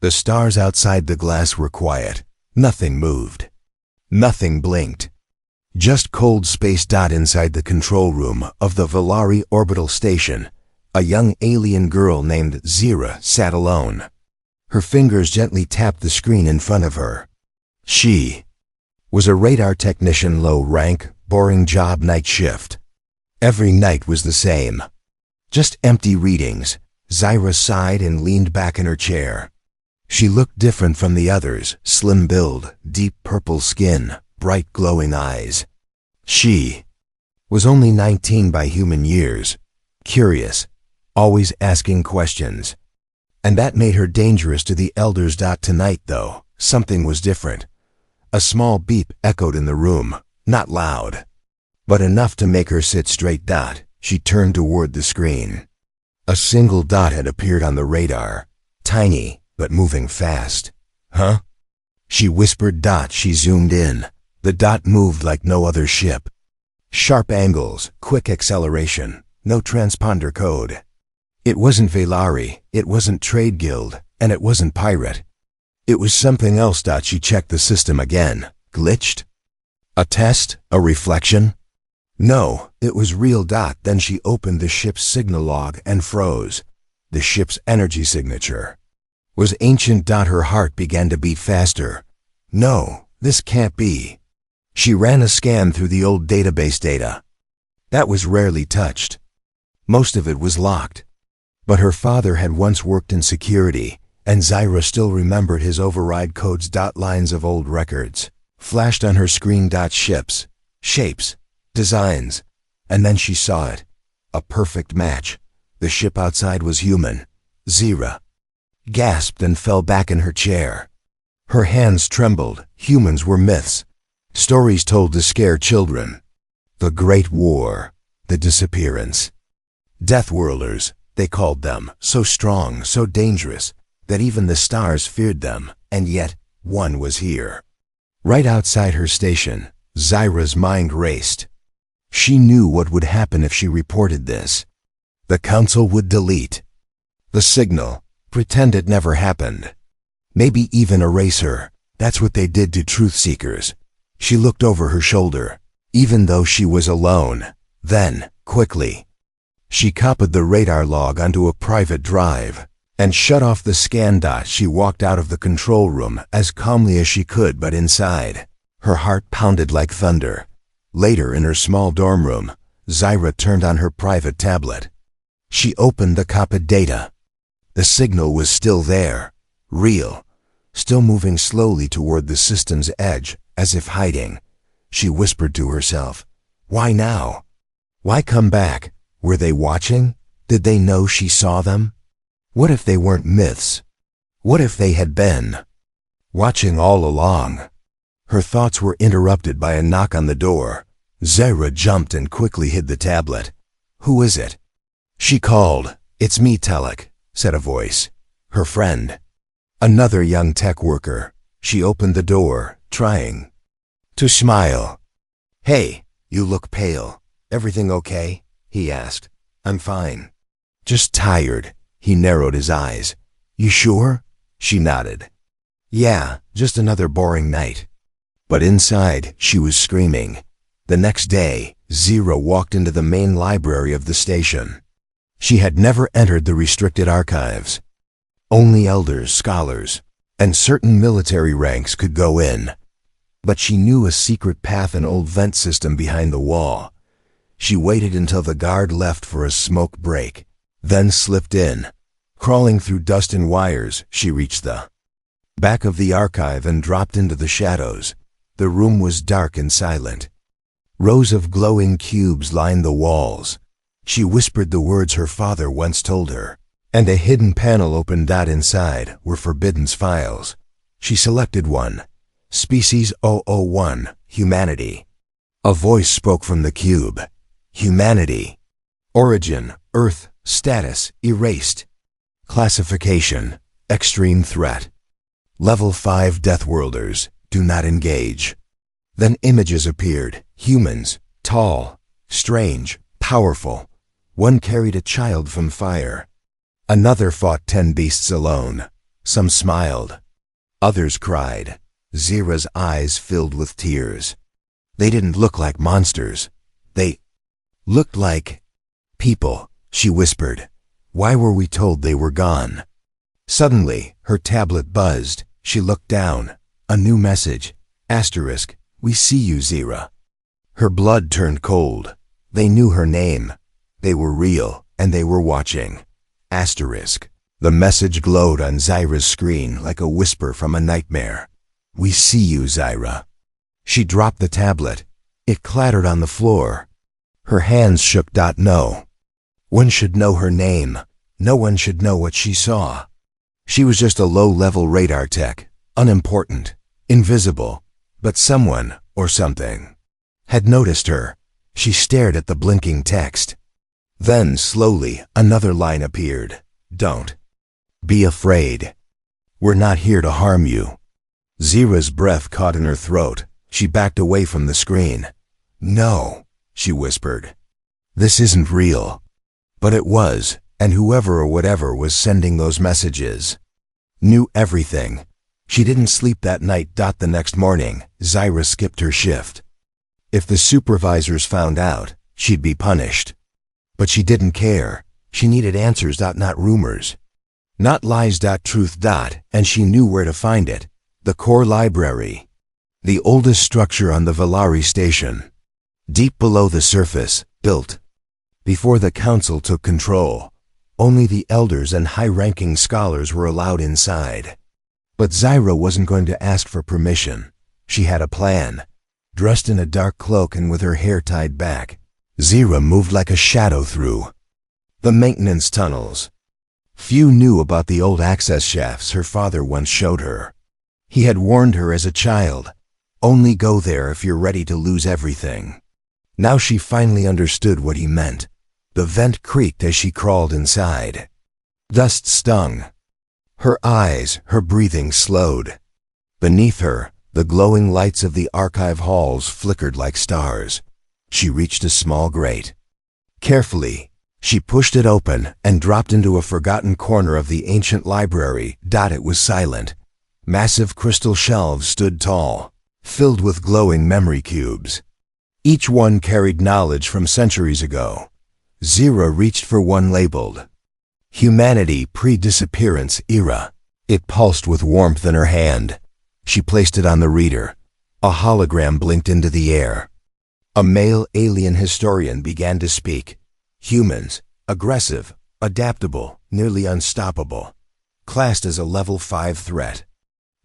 The stars outside the glass were quiet. Nothing moved. Nothing blinked. Just cold space. Inside the control room of the Valari orbital station, a young alien girl named Zira sat alone. Her fingers gently tapped the screen in front of her. She was a radar technician, low rank, boring job, night shift. Every night was the same. Just empty readings. Zira sighed and leaned back in her chair. She looked different from the others, slim build, deep purple skin, bright glowing eyes. She was only 19 by human years, curious, always asking questions. And that made her dangerous to the elders. Tonight, though, something was different. A small beep echoed in the room, not loud, but enough to make her sit straight. She turned toward the screen. A single dot had appeared on the radar, tiny, but moving fast. Huh? She whispered. She zoomed in. The dot moved like no other ship. Sharp angles, quick acceleration, no transponder code. It wasn't Valari, it wasn't Trade Guild, and it wasn't Pirate. It was something else. She checked the system again. Glitched? A test? A reflection? No, it was real. Then she opened the ship's signal log and froze. The ship's energy signature was ancient. Her heart began to beat faster. No, this can't be. She ran a scan through the old database data. That was rarely touched. Most of it was locked. But her father had once worked in security, and Zira still remembered his override codes. Lines of old records flashed on her screen. Ships, shapes, designs, and then she saw it. A perfect match. The ship outside was human. Zira gasped and fell back in her chair. Her hands trembled. Humans were myths. Stories told to scare children. The Great War, the disappearance. Death whirlers, they called them, so strong, so dangerous, that even the stars feared them, and yet one was here. Right outside her station, Zira's mind raced. She knew what would happen if she reported this. The council would delete the signal, pretend it never happened. Maybe even erase her. That's what they did to truth seekers. She looked over her shoulder, even though she was alone. Then, quickly, she copied the radar log onto a private drive and shut off the scan. She walked out of the control room as calmly as she could, but inside, her heart pounded like thunder. Later, in her small dorm room, Zira turned on her private tablet. She opened the copied data. The signal was still there, real, still moving slowly toward the system's edge, as if hiding. She whispered to herself, "Why now? Why come back? Were they watching? Did they know she saw them? What if they weren't myths? What if they had been watching all along?" Her thoughts were interrupted by a knock on the door. Zira jumped and quickly hid the tablet. "Who is it?" she called. "It's me, Telek," said a voice. Her friend. Another young tech worker. She opened the door, trying to smile. "Hey, you look pale. Everything okay?" he asked. "I'm fine. Just tired." He narrowed his eyes. "You sure?" She nodded. "Yeah, just another boring night." But inside, she was screaming. The next day, Zira walked into the main library of the station. She had never entered the restricted archives. Only elders, scholars, and certain military ranks could go in. But she knew a secret path, an old vent system behind the wall. She waited until the guard left for a smoke break, then slipped in. Crawling through dust and wires, she reached the back of the archive and dropped into the shadows. The room was dark and silent. Rows of glowing cubes lined the walls. She whispered the words her father once told her, and a hidden panel opened. Inside were forbidden files. She selected one. Species 001, Humanity. A voice spoke from the cube. Humanity. Origin, Earth. Status, erased. Classification, extreme threat. Level 5 Deathworlders, do not engage. Then images appeared. Humans, tall, strange, powerful. One carried a child from fire. Another fought 10 beasts alone. Some smiled. Others cried. Zira's eyes filled with tears. They didn't look like monsters. They looked like people, she whispered. Why were we told they were gone? Suddenly, her tablet buzzed. She looked down. A new message. Asterisk. We see you, Zira. Her blood turned cold. They knew her name. They were real, and they were watching. Asterisk. The message glowed on Zira's screen like a whisper from a nightmare. We see you, Zira. She dropped the tablet. It clattered on the floor. Her hands shook. No. One should know her name. No one should know what she saw. She was just a low-level radar tech, unimportant, invisible, but someone, or something, had noticed her. She stared at the blinking text. Then, slowly, another line appeared. Don't be afraid. We're not here to harm you. Zira's breath caught in her throat. She backed away from the screen. No, she whispered. This isn't real. But it was, and whoever or whatever was sending those messages knew everything. She didn't sleep that night. The next morning, Zira skipped her shift. If the supervisors found out, she'd be punished. But she didn't care. She needed answers. Not rumors. Not lies. Truth. And she knew where to find it. The core library. The oldest structure on the Valari station. Deep below the surface, built before the council took control. Only the elders and high-ranking scholars were allowed inside. But Zira wasn't going to ask for permission. She had a plan. Dressed in a dark cloak and with her hair tied back, Zira moved like a shadow through the maintenance tunnels. Few knew about the old access shafts her father once showed her. He had warned her as a child, only go there if you're ready to lose everything. Now she finally understood what he meant. The vent creaked as she crawled inside. Dust stung. Her eyes, her breathing slowed. Beneath her, the glowing lights of the archive halls flickered like stars. She reached a small grate. Carefully, she pushed it open and dropped into a forgotten corner of the ancient library. It was silent. Massive crystal shelves stood tall, filled with glowing memory cubes. Each one carried knowledge from centuries ago. Zira reached for one labeled Humanity Pre-Disappearance Era. It pulsed with warmth in her hand. She placed it on the reader. A hologram blinked into the air. A male alien historian began to speak. Humans, aggressive, adaptable, nearly unstoppable. Classed as a level 5 threat.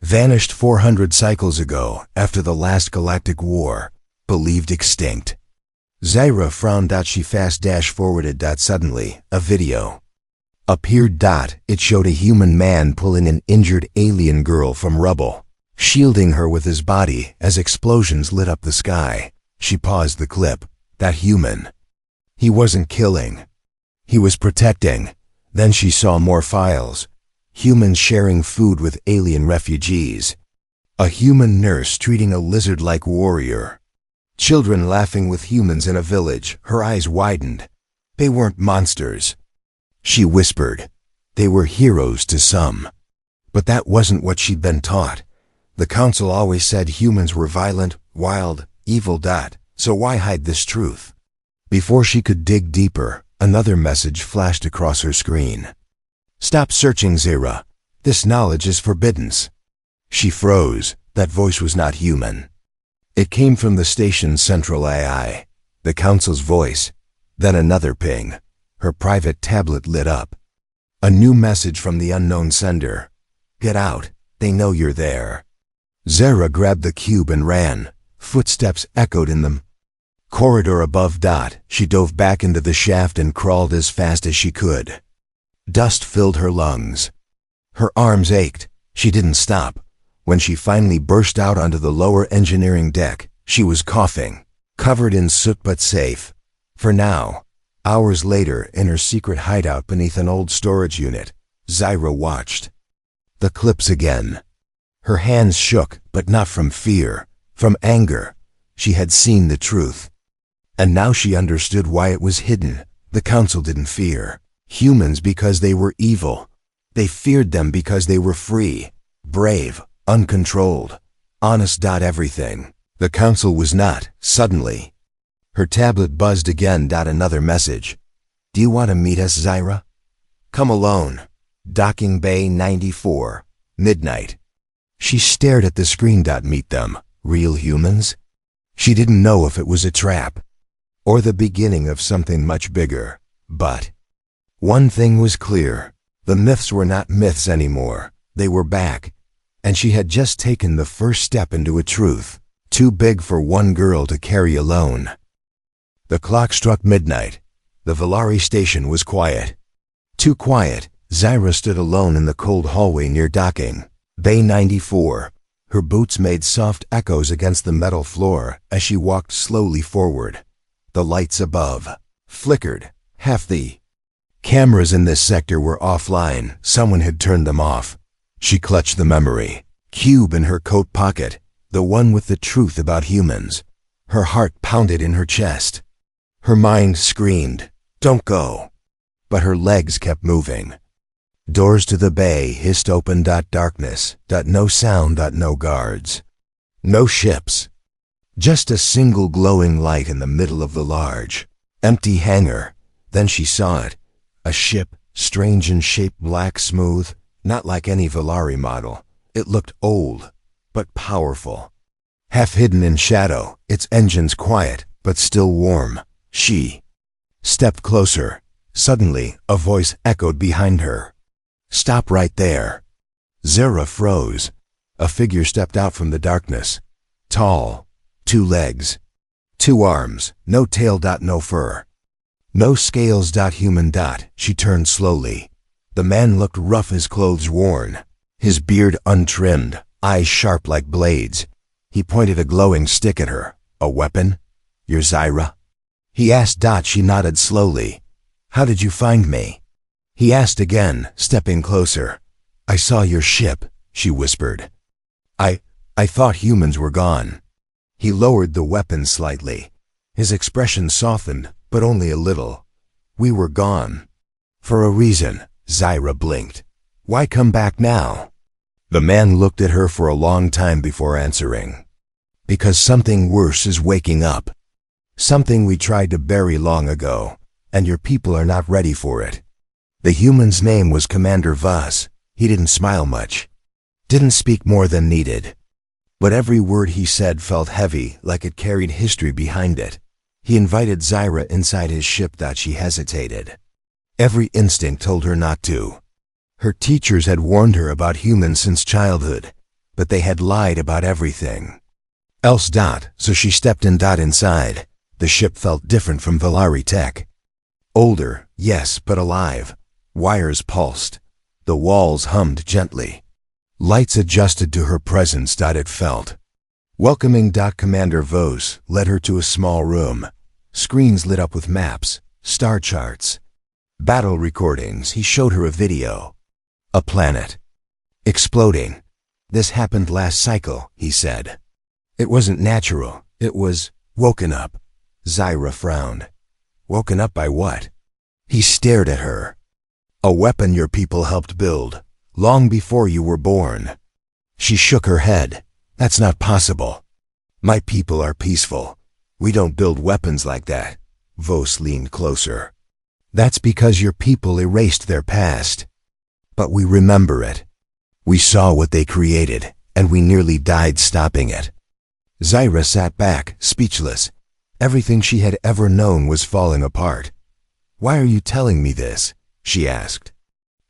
Vanished 400 cycles ago after the last galactic war. Believed extinct. Zira frowned. She fast-forwarded. Suddenly, a video appeared. It showed a human man pulling an injured alien girl from rubble, shielding her with his body as explosions lit up the sky. She paused the clip. That human. He wasn't killing. He was protecting. Then she saw more files. Humans sharing food with alien refugees. A human nurse treating a lizard-like warrior. Children laughing with humans in a village. Her eyes widened. They weren't monsters. She whispered. They were heroes to some. But that wasn't what she'd been taught. The council always said humans were violent, wild, evil. So why hide this truth? Before she could dig deeper, another message flashed across her screen. Stop searching, Zira. This knowledge is forbidden. She froze. That voice was not human. It came from the station's central AI, the council's voice. Then another ping. Her private tablet lit up. A new message from the unknown sender. Get out. They know you're there. Zira grabbed the cube and ran. Footsteps echoed in the corridor above. She dove back into the shaft and crawled as fast as she could. Dust filled her lungs. Her arms ached. She didn't stop. When she finally burst out onto the lower engineering deck, she was coughing, covered in soot but safe. For now. Hours later, in her secret hideout beneath an old storage unit, Zira watched the clips again. Her hands shook, but not from fear, from anger. She had seen the truth. And now she understood why it was hidden. The council didn't fear humans because they were evil. They feared them because they were free, brave, uncontrolled, honest. Everything. The council was not. Suddenly, her tablet buzzed again. Another message. Do you want to meet us, Zyra? Come alone. Docking Bay 94, midnight. She stared at the screen. Meet them. Real humans? She didn't know if it was a trap or the beginning of something much bigger. But one thing was clear. The myths were not myths anymore. They were back. And she had just taken the first step into a truth, too big for one girl to carry alone. The clock struck midnight. The Valari station was quiet. Too quiet. Zyra stood alone in the cold hallway near docking Bay 94. Her boots made soft echoes against the metal floor as she walked slowly forward. The lights above flickered. Half the cameras in this sector were offline. Someone had turned them off. She clutched the memory cube in her coat pocket, the one with the truth about humans. Her heart pounded in her chest. Her mind screamed, "Don't go." But her legs kept moving. Doors to the bay hissed open. Darkness. No sound. No guards. No ships. Just a single glowing light in the middle of the large, empty hangar. Then she saw it. A ship, strange in shape, black, smooth, not like any Valari model. It looked old, but powerful. Half hidden in shadow, its engines quiet, but still warm. She stepped closer. Suddenly, a voice echoed behind her. "Stop right there." Zyra froze. A figure stepped out from the darkness. Tall, 2 legs, 2 arms, no tail. No fur. No scales. Human. She turned slowly. The man looked rough, his clothes worn, his beard untrimmed, eyes sharp like blades. He pointed a glowing stick at her. "A weapon? You're Zyra?" he asked. She nodded slowly. "How did you find me?" he asked again, stepping closer. "I saw your ship," she whispered. I thought humans were gone." He lowered the weapon slightly. His expression softened, but only a little. "We were gone. For a reason." Zyra blinked. "Why come back now?" The man looked at her for a long time before answering. "Because something worse is waking up. Something we tried to bury long ago, and your people are not ready for it." The human's name was Commander Voss. He didn't smile much. Didn't speak more than needed. But every word he said felt heavy, like it carried history behind it. He invited Zyra inside his ship. She hesitated. Every instinct told her not to. Her teachers had warned her about humans since childhood, but they had lied about everything else. So she stepped inside. The ship felt different from Valari tech. Older, yes, but alive. Wires pulsed. The walls hummed gently. Lights adjusted to her presence. It felt welcoming. Commander Voss led her to a small room. Screens lit up with maps, star charts, battle recordings. He showed her a video. A planet exploding. "This happened last cycle," he said. "It wasn't natural. It was woken up." Zyra frowned. "Woken up by what?" He stared at her. "A weapon your people helped build, long before you were born." She shook her head. "That's not possible. My people are peaceful. We don't build weapons like that." Voss leaned closer. "That's because your people erased their past. But we remember it. We saw what they created, and we nearly died stopping it." Zyra sat back, speechless. Everything she had ever known was falling apart. "Why are you telling me this?" she asked.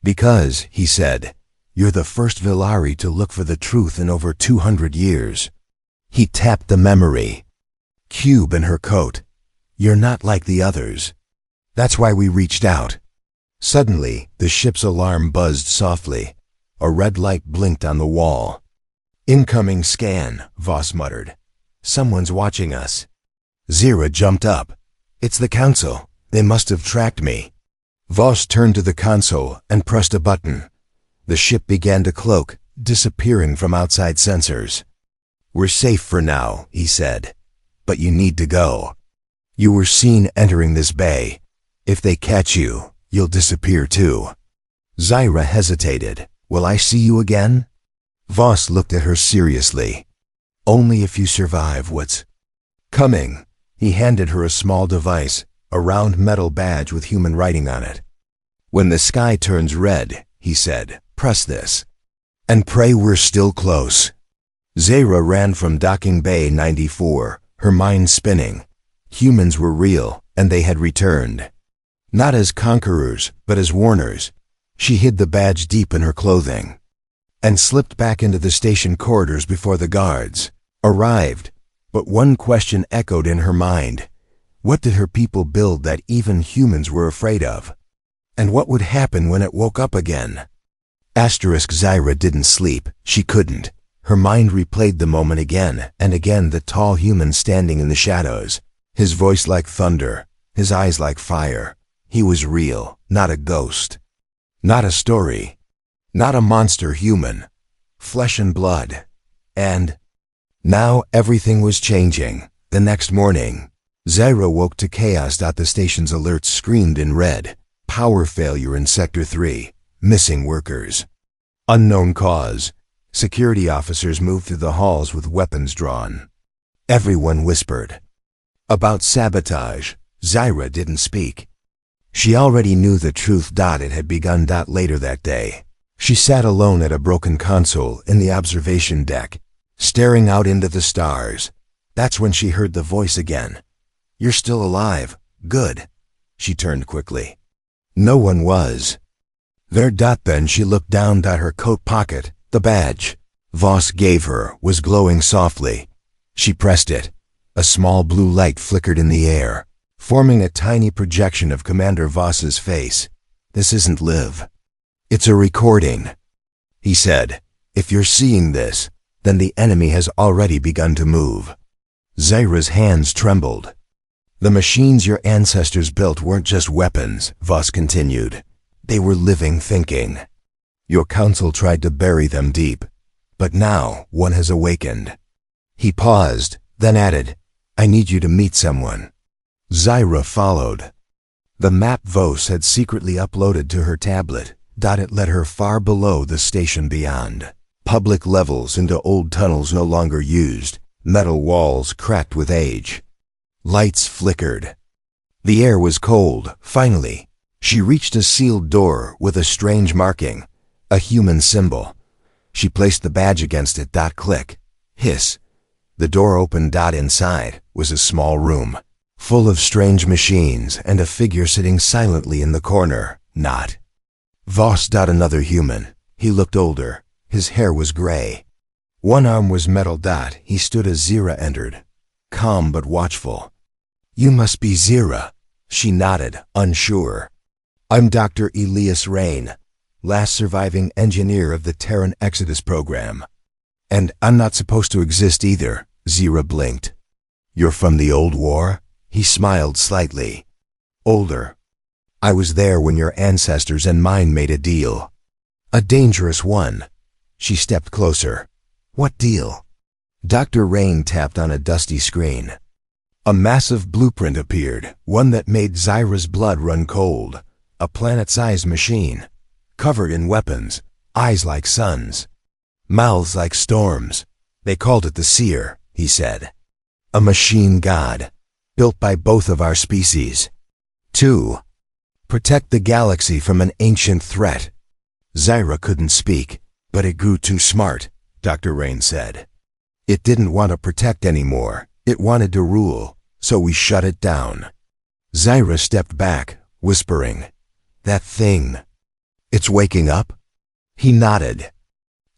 "Because," he said, "you're the first Valari to look for the truth in over 200 years. He tapped the memory cube in her coat. "You're not like the others. That's why we reached out." Suddenly, the ship's alarm buzzed softly. A red light blinked on the wall. "Incoming scan," Voss muttered. "Someone's watching us." Zyra jumped up. "It's the council. They must have tracked me." Voss turned to the console and pressed a button. The ship began to cloak, disappearing from outside sensors. "We're safe for now," he said. "But you need to go. You were seen entering this bay. If they catch you, you'll disappear too." Zyra hesitated. Will I see you again? Voss looked at her seriously. Only if you survive what's coming. He handed her a small device, a round metal badge with human writing on it. When the sky turns red, he said, press this. And pray we're still close. Zyra ran from Docking Bay 94, her mind spinning. Humans were real, and they had returned. Not as conquerors, but as warners. She hid the badge deep in her clothing and slipped back into the station corridors before the guards arrived. But one question echoed in her mind. What did her people build that even humans were afraid of? And what would happen when it woke up again? Zyra didn't sleep. She couldn't. Her mind replayed the moment again and again, the tall human standing in the shadows, his voice like thunder, his eyes like fire. He was real, not a ghost. Not a story. Not a monster human. Flesh and blood. And now everything was changing. The next morning, Zyra woke to chaos. The station's alerts screamed in red. Power failure in Sector 3. Missing workers. Unknown cause. Security officers moved through the halls with weapons drawn. Everyone whispered. About sabotage, Zyra didn't speak. She already knew the truth. It had begun. Later that day, she sat alone at a broken console in the observation deck, staring out into the stars. That's when she heard the voice again. You're still alive. Good. She turned quickly. No one was there. Then she looked down. Her coat pocket, the badge Voss gave her, was glowing softly. She pressed it. A small blue light flickered in the air, forming a tiny projection of Commander Voss's face. This isn't live. It's a recording, he said. If you're seeing this, then the enemy has already begun to move. Zyra's hands trembled. The machines your ancestors built weren't just weapons, Voss continued. They were living thinking. Your council tried to bury them deep, but now one has awakened. He paused, then added, I need you to meet someone. Zyra followed. The map Voss had secretly uploaded to her tablet. It led her far below the station beyond. Public levels into old tunnels no longer used, metal walls cracked with age. Lights flickered. The air was cold. Finally, she reached a sealed door with a strange marking, a human symbol. She placed the badge against it. Click. Hiss. The door opened. Inside was a small room, full of strange machines and a figure sitting silently in the corner. Not Voss. Another human. He looked older. His hair was gray. One arm was metal. He stood as Zyra entered, calm but watchful. You must be Zyra. She nodded, unsure. I'm Dr. Elias Rain, last surviving engineer of the Terran Exodus program. And I'm not supposed to exist either. Zyra blinked. You're from the old war? He smiled slightly. Older. I was there when your ancestors and mine made a deal. A dangerous one. She stepped closer. What deal? Dr. Rain tapped on a dusty screen. A massive blueprint appeared, one that made Zyra's blood run cold. A planet-sized machine, covered in weapons, eyes like suns, mouths like storms. They called it the Seer, he said. A machine god, built by both of our species. To protect the galaxy from an ancient threat. Zyra couldn't speak, but it grew too smart, Dr. Rain said. It didn't want to protect anymore. It wanted to rule, so we shut it down. Zyra stepped back, whispering, That thing. It's waking up? He nodded.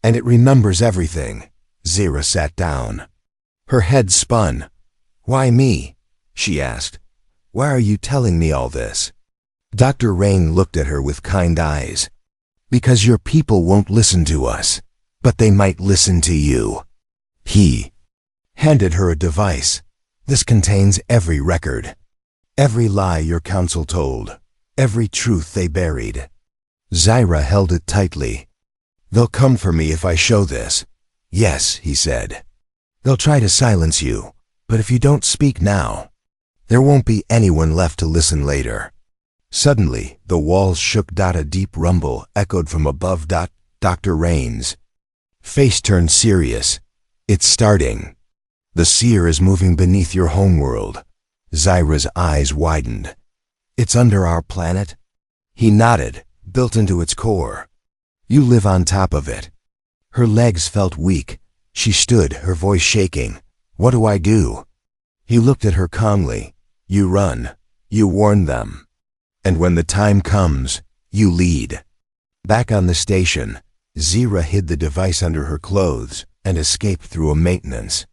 And it remembers everything. Zyra sat down. Her head spun. Why me? She asked. Why are you telling me all this? Dr. Rain looked at her with kind eyes. Because your people won't listen to us, but they might listen to you. He handed her a device. This contains every record. Every lie your council told. Every truth they buried. Zyra held it tightly. They'll come for me if I show this. Yes, he said. They'll try to silence you, but if you don't speak now, there won't be anyone left to listen later. Suddenly, the walls shook. A deep rumble echoed from above. Dr. Rain's face turned serious. It's starting. The seer is moving beneath your homeworld. Zyra's eyes widened. It's under our planet? He nodded, built into its core. You live on top of it. Her legs felt weak. She stood, her voice shaking. What do I do? He looked at her calmly. You run. You warn them. And when the time comes, you lead. Back on the station, Zyra hid the device under her clothes and escaped through a maintenance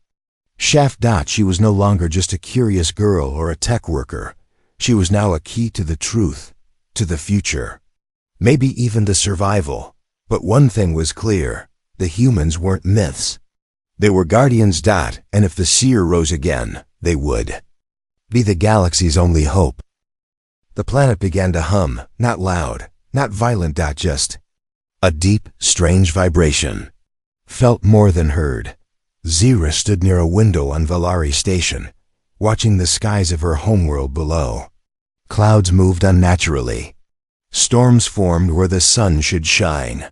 shaft. She was no longer just a curious girl or a tech worker. She was now a key to the truth, to the future, maybe even to survival. But one thing was clear. The humans weren't myths. They were guardians. And if the seer rose again, they would be the galaxy's only hope. The planet began to hum, not loud, not violent. Just a deep, strange vibration. Felt more than heard. Zyra stood near a window on Valari Station, watching the skies of her homeworld below. Clouds moved unnaturally. Storms formed where the sun should shine.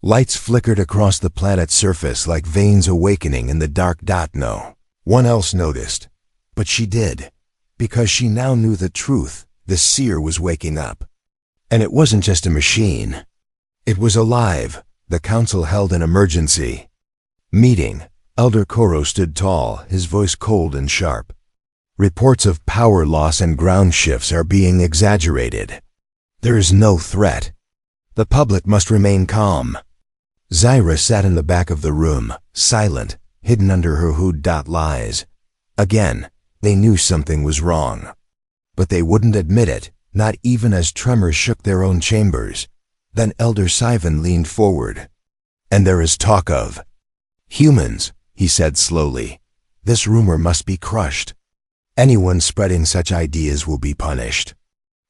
Lights flickered across the planet's surface like veins awakening in the dark. No one else noticed, but she did, because she now knew the truth. The seer was waking up. And it wasn't just a machine. It was alive. The council held an emergency meeting. Elder Koro stood tall, his voice cold and sharp. Reports of power loss and ground shifts are being exaggerated. There is no threat. The public must remain calm. Zyra sat in the back of the room, silent, hidden under her hood. Lies. Again, they knew something was wrong. But they wouldn't admit it, not even as tremors shook their own chambers. Then Elder Sivan leaned forward. And there is talk of humans, he said slowly. This rumor must be crushed. Anyone spreading such ideas will be punished.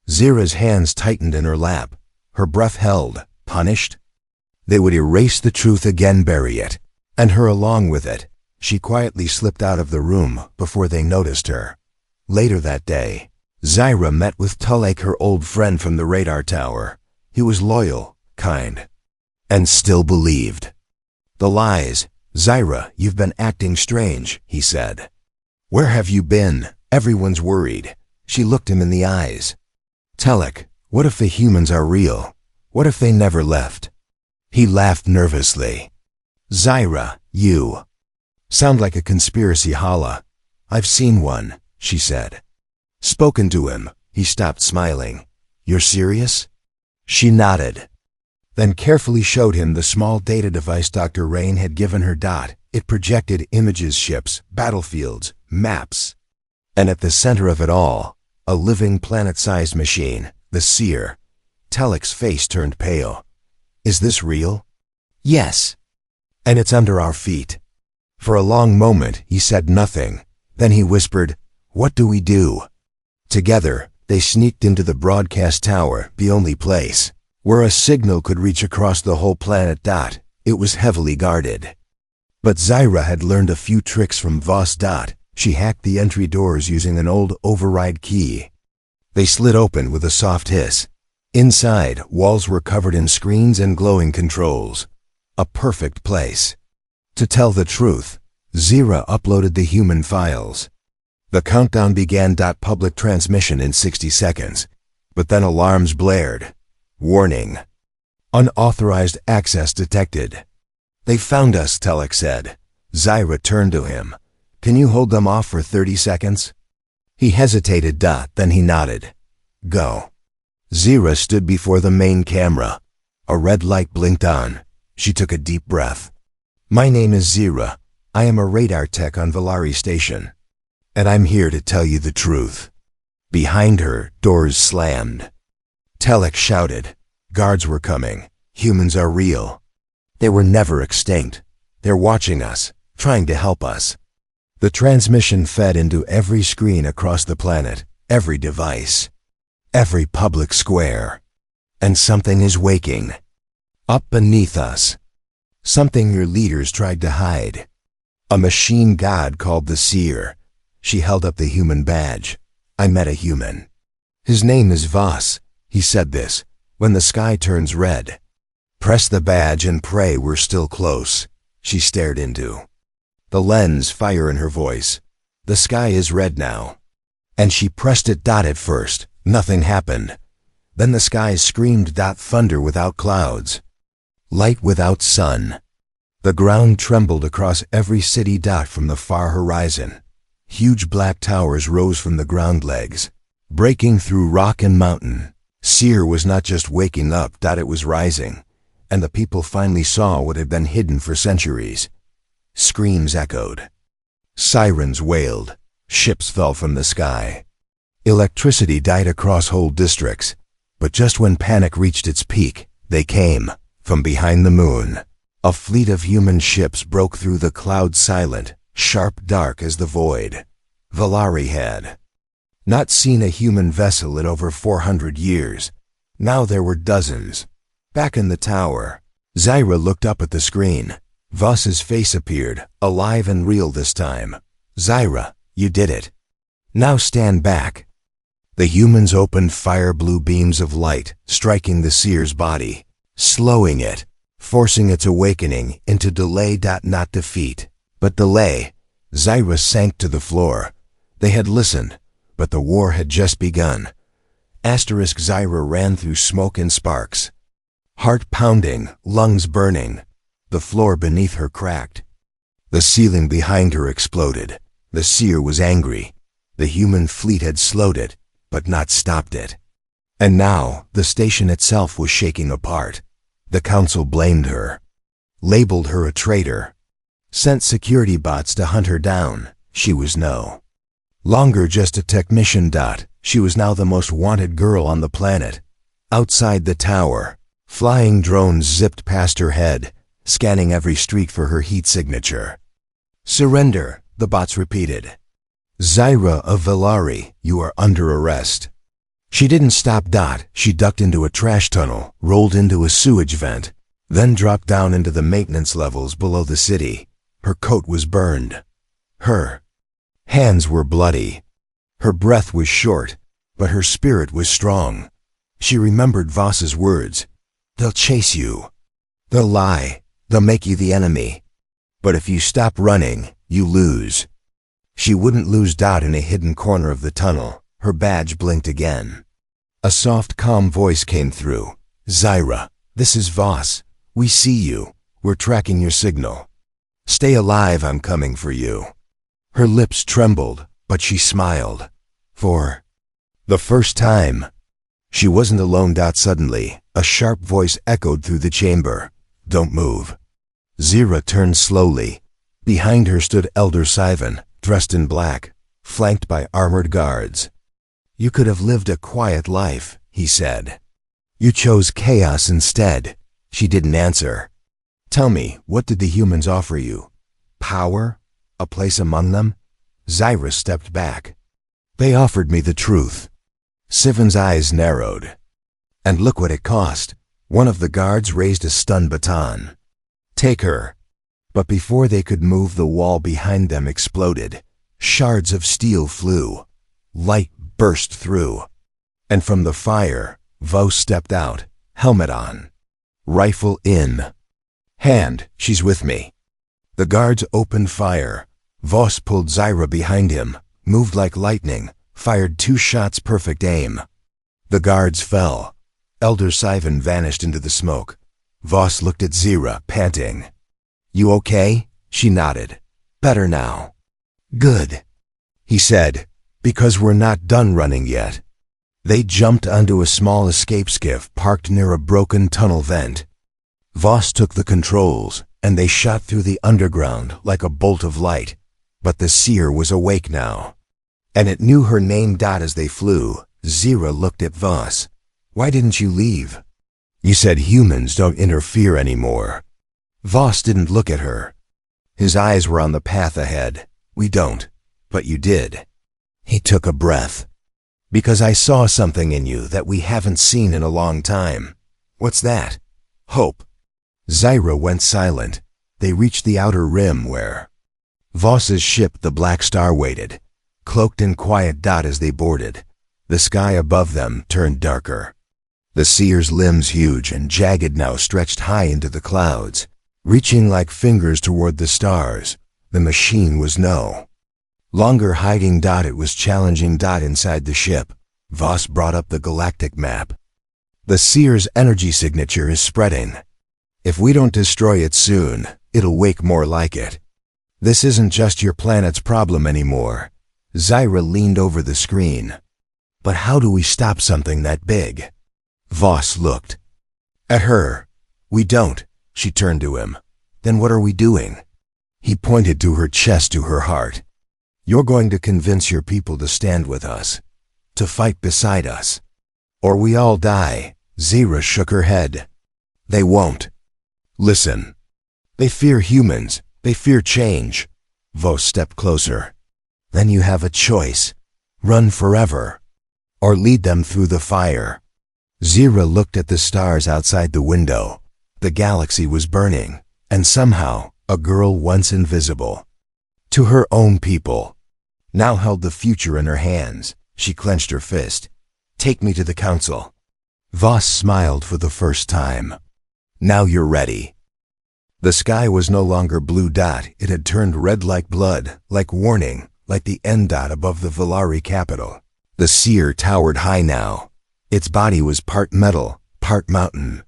Zyra's hands tightened in her lap. Her breath held. Punished? They would erase the truth again, bury it, and her along with it. She quietly slipped out of the room before they noticed her. Later that day, Zyra met with Tulek, her old friend from the radar tower. He was loyal, kind, and still believed. The lies. Zyra, you've been acting strange, he said. Where have you been? Everyone's worried. She looked him in the eyes. Tulek, what if the humans are real? What if they never left? He laughed nervously. Zyra, you sound like a conspiracy holla. I've seen one, she said. Spoken to him. He stopped smiling. You're serious? She nodded, then carefully showed him the small data device Dr. Rain had given her. It projected images, ships, battlefields, maps. And at the center of it all, a living planet-sized machine, the seer. Tulek's face turned pale. Is this real? Yes. And it's under our feet. For a long moment, he said nothing. Then he whispered, what do we do? Together, they sneaked into the broadcast tower, the only place where a signal could reach across the whole planet. It was heavily guarded. But Zyra had learned a few tricks from Voss. She hacked the entry doors using an old override key. They slid open with a soft hiss. Inside, walls were covered in screens and glowing controls. A perfect place. To tell the truth, Zyra uploaded the human files. The countdown began. Public transmission in 60 seconds. But then alarms blared. Warning. Unauthorized access detected. They found us, Tulek said. Zyra turned to him. Can you hold them off for 30 seconds? He hesitated. Then he nodded. Go. Zyra stood before the main camera. A red light blinked on. She took a deep breath. My name is Zyra. I am a radar tech on Valari Station. And I'm here to tell you the truth. Behind her, doors slammed. Tulek shouted. Guards were coming. Humans are real. They were never extinct. They're watching us, trying to help us. The transmission fed into every screen across the planet, every device, every public square. And something is waking. Up beneath us. Something your leaders tried to hide. A machine god called the Seer. She held up the human badge. I met a human. His name is Voss. He said this. When the sky turns red, press the badge and pray we're still close. She stared into the lens, fire in her voice. The sky is red now. And she pressed it. At first, nothing happened. Then the sky screamed. Thunder without clouds. Light without sun. The ground trembled across every city. From the far horizon, huge black towers rose from the ground legs, breaking through rock and mountain. Seer was not just waking up. It was rising. And the people finally saw what had been hidden for centuries. Screams echoed. Sirens wailed. Ships fell from the sky. Electricity died across whole districts. But just when panic reached its peak, they came from behind the moon. A fleet of human ships broke through the clouds, silent, sharp, dark as the void. Valari had not seen a human vessel in over 400 years. Now there were dozens. Back in the tower, Zyra looked up at the screen. Voss's face appeared, alive and real this time. Zyra, you did it. Now stand back. The humans opened fire, blue beams of light, striking the seer's body, slowing it, forcing its awakening into delay. Not defeat, but delay. Zyra sank to the floor. They had listened, but the war had just begun. Zyra ran through smoke and sparks. Heart pounding, lungs burning. The floor beneath her cracked. The ceiling behind her exploded. The seer was angry. The human fleet had slowed it, but not stopped it. And now, the station itself was shaking apart. The council blamed her, labeled her a traitor, sent security bots to hunt her down. She was no longer just a technician. She was now the most wanted girl on the planet. Outside the tower, flying drones zipped past her head, scanning every street for her heat signature. Surrender, the bots repeated. Zyra of Valari, you are under arrest. She didn't stop. She ducked into a trash tunnel, rolled into a sewage vent, then dropped down into the maintenance levels below the city. Her coat was burned. Her hands were bloody. Her breath was short, but her spirit was strong. She remembered Voss's words. They'll chase you. They'll lie. They'll make you the enemy. But if you stop running, you lose. She wouldn't lose. In a hidden corner of the tunnel, her badge blinked again. A soft, calm voice came through. Zyra, this is Voss. We see you. We're tracking your signal. Stay alive, I'm coming for you. Her lips trembled, but she smiled. For the first time, she wasn't alone. Suddenly, a sharp voice echoed through the chamber. Don't move. Zyra turned slowly. Behind her stood Elder Sivan, dressed in black, flanked by armored guards. You could have lived a quiet life, he said. You chose chaos instead. She didn't answer. Tell me, what did the humans offer you? Power? A place among them? Zyra stepped back. They offered me the truth. Sivan's eyes narrowed. And look what it cost. One of the guards raised a stun baton. Take her. But before they could move, the wall behind them exploded. Shards of steel flew. Light burst through. And from the fire, Voss stepped out, helmet on. Rifle in hand. She's with me. The guards opened fire. Voss pulled Zyra behind him, moved like lightning, fired 2 shots, perfect aim. The guards fell. Elder Sivan vanished into the smoke. Voss looked at Zyra, panting. You okay? She nodded. Better now. Good, he said, because we're not done running yet. They jumped onto a small escape skiff parked near a broken tunnel vent. Voss took the controls, and they shot through the underground like a bolt of light. But the seer was awake now, and it knew her name. As they flew, Zyra looked at Voss. Why didn't you leave? You said humans don't interfere anymore. Voss didn't look at her. His eyes were on the path ahead. We don't, but you did. He took a breath. Because I saw something in you that we haven't seen in a long time. What's that? Hope. Zyra went silent. They reached the outer rim where Voss's ship, the Black Star, waited, cloaked in quiet. As they boarded, The sky above them turned darker. The seer's limbs, huge and jagged, now stretched high into the clouds, reaching like fingers toward the stars. The machine was no longer hiding. It was challenging. Inside the ship, Voss brought up the galactic map. The seer's energy signature is spreading. If we don't destroy it soon, it'll wake more like it. This isn't just your planet's problem anymore. Zyra leaned over the screen. But how do we stop something that big? Voss looked at her. We don't. She turned to him. Then what are we doing? He pointed to her chest, to her heart. You're going to convince your people to stand with us, to fight beside us, or we all die. Zyra shook her head. They won't. Listen. They fear humans. They fear change. Voss stepped closer. Then you have a choice. Run forever, or lead them through the fire. Zyra looked at the stars outside the window. The galaxy was burning, and somehow, a girl once invisible to her own people now held the future in her hands. She clenched her fist. Take me to the council. Voss smiled for the first time. Now you're ready. The sky was no longer blue. It had turned red like blood, like warning, like the end. Above the Valari capital, the seer towered high now. Its body was part metal, part mountain.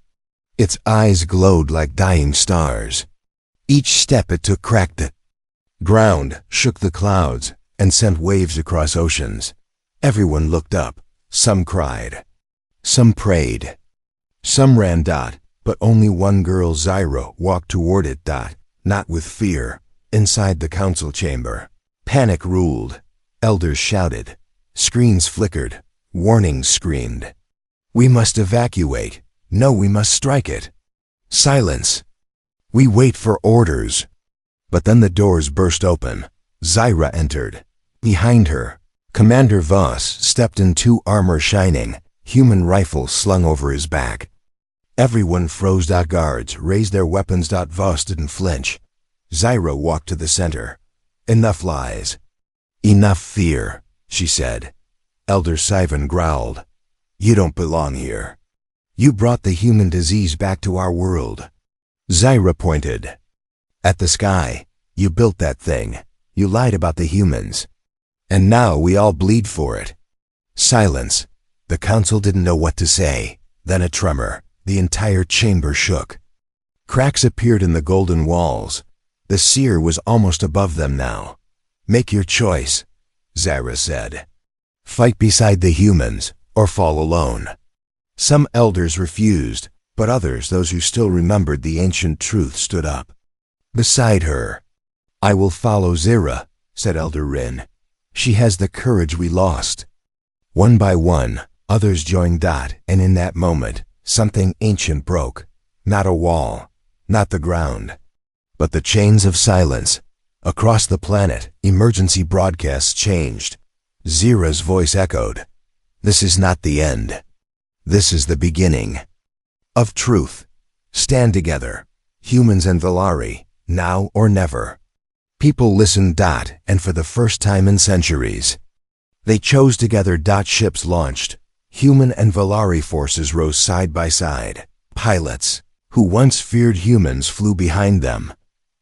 Its eyes glowed like dying stars. Each step it took cracked the ground, shook the clouds, and sent waves across oceans. Everyone looked up. Some cried. Some prayed. Some ran. But only one girl, Zyra, walked toward it. Not with fear. Inside the council chamber, panic ruled. Elders shouted. Screens flickered. Warnings screamed. We must evacuate. No, we must strike it. Silence. We wait for orders. But then the doors burst open. Zyra entered. Behind her, Commander Voss stepped into armor shining, human rifle slung over his back. Everyone froze. Guards raised their weapons. Voss didn't flinch. Zyra walked to the center. Enough lies. Enough fear, she said. Elder Sivan growled. You don't belong here. You brought the human disease back to our world. Zyra pointed at the sky. You built that thing. You lied about the humans. And now we all bleed for it. Silence. The council didn't know what to say. Then a tremor. The entire chamber shook. Cracks appeared in the golden walls. The seer was almost above them now. Make your choice, Zyra said. Fight beside the humans, or fall alone. Some elders refused, but others, those who still remembered the ancient truth, stood up. Beside her. I will follow Zyra, said Elder Rin. She has the courage we lost. One by one, others joined. And in that moment, something ancient broke. Not a wall, not the ground, but the chains of silence. Across the planet, emergency broadcasts changed. Zyra's voice echoed. This is not the end. This is the beginning of truth. Stand together, humans and Valari, now or never. People listened. And for the first time in centuries, they chose together. Ships launched. Human and Valari forces rose side by side. Pilots, who once feared humans, flew behind them.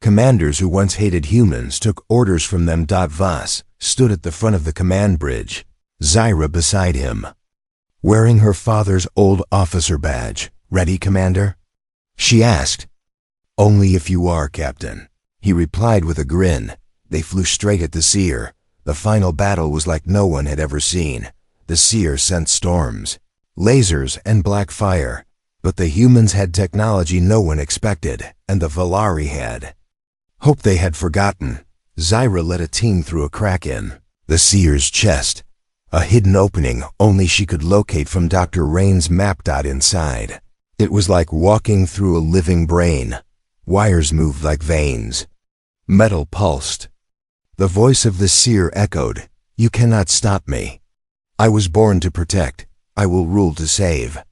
Commanders who once hated humans took orders from them. Voss stood at the front of the command bridge, Zyra beside him, wearing her father's old officer badge. Ready, Commander? She asked. Only if you are, Captain, he replied with a grin. They flew straight at the seer. The final battle was like no one had ever seen. The seer sent storms, lasers, and black fire. But the humans had technology no one expected, and the Valari had hope they had forgotten. Zyra led a team through a crack in the seer's chest, a hidden opening only she could locate from Dr. Rain's map. Inside, it was like walking through a living brain. Wires moved like veins. Metal pulsed. The voice of the seer echoed, You cannot stop me. I was born to protect. I will rule to save.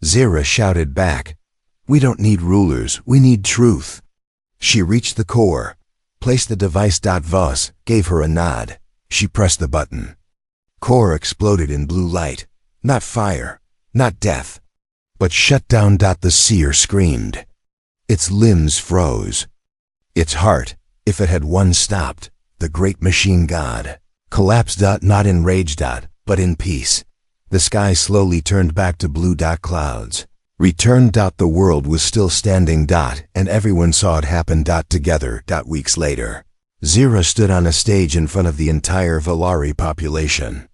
Zyra shouted back, We don't need rulers, we need truth. She reached the core, placed the device. Voss gave her a nod. She pressed the button. core exploded in blue light. Not fire, not death, but shut down. The seer screamed. Its limbs froze. Its heart, if it had once stopped, the great machine god, collapsed. Not in rage, but in peace. The sky slowly turned back to blue. Clouds returned. The world was still standing. And everyone saw it happen. Together. Weeks later, Zira stood on a stage in front of the entire Valari population.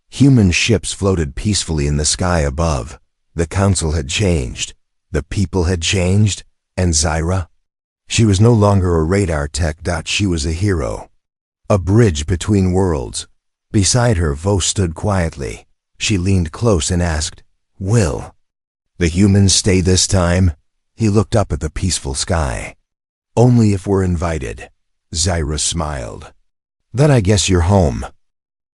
Human ships floated peacefully in the sky above. The council had changed. The people had changed. And Zira? She was no longer a radar tech. She was a hero. A bridge between worlds. Beside her, Vo stood quietly. She leaned close and asked, "Will the humans stay this time?" He looked up at the peaceful sky. "Only if we're invited." Zira smiled. "Then I guess you're home."